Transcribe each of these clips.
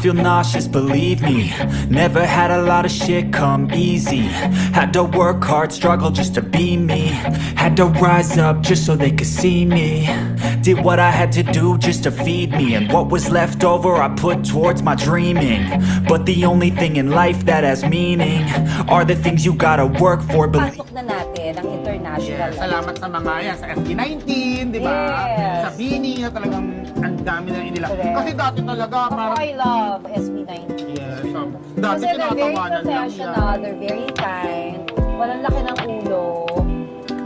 feel nauseous, believe me. Never had a lot of shit come easy. Had to work hard, struggle just to be me. Had to rise up just so they could see me. Did what I had to do just to feed me. And what was left over I put towards my dreaming. But the only thing in life that has meaning are the things you gotta work for. Pasok na natin ang international. Yes, salamat sa mga yan, sa FB19, di ba? Yes. Sa Bini, na talagang ang dami na nila. Correct. Kasi dati talaga, Ako, parang... I love SB19. Yes, dati Kasi they're very tinatawanan lang professional, yan. they're very kind, walang laki ng ulo.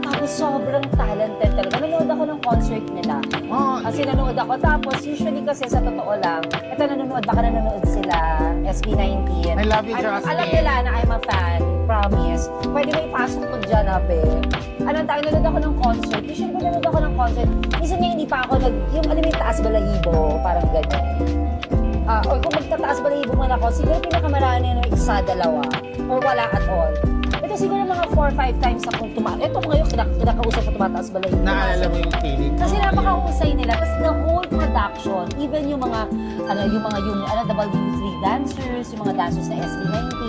Tapos sobrang talented talaga. Nanonood ako ng concert nila. Oh, Kasi nanonood ako. Tapos usually kasi sa totoo lang, ito baka nanonood sila, SB19. I love you, Justin. Alam nila na I'm a fan, promise. Pwede mo ipasok ko dyan, abe. Nanonood ako ng concert. Usually kung nanonood ako ng concert, minsan nga hindi pa ako yung alam mo yung taas balahibo, parang ganyan. Or kung magtataas balahibo man ako, siguro pinakamarami na isa, dalawa, or wala at all. Ito siguro mga 4 or 5 times akong tumataas. Ito ngayon, kinakausap ko tumataas balahibo. Naalala mo yung feeling. Kasi napakahusay nila. Tapos the whole production, even yung mga, W3 dancers, yung mga dancers na SB19,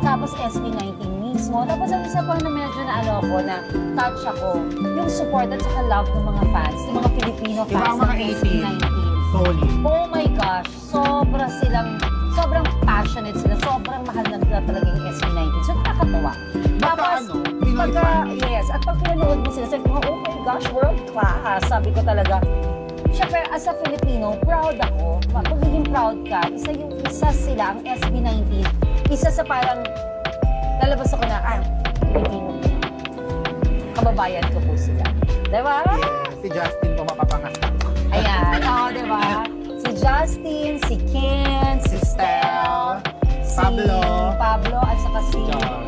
tapos SB19 mismo. Tapos ang isa pa na medyo na touch ako, yung support at saka love ng mga fans, ng mga Filipino Diba fans ang mga ng 80s? SB19. Solid. Oh my gosh, sobrang passionate sila, sobrang mahal na nila talaga yung SB19. So nakakatawa. Tapos, Pinoy fan. yes, at pag pinanood mo sila, sabi ko, oh my gosh, world class. Sabi ko talaga, syempre, as a Filipino, proud ako. Pagiging proud ka, isa sila, ang SB19, isa sa parang, lalabas ako na, Filipino. Kababayan ko po sila. Diba? Si Justin po mapapangasak. Ayan, diba? Si Justin, si Ken, si Stel, si Pablo. Pablo, at saka si Josh.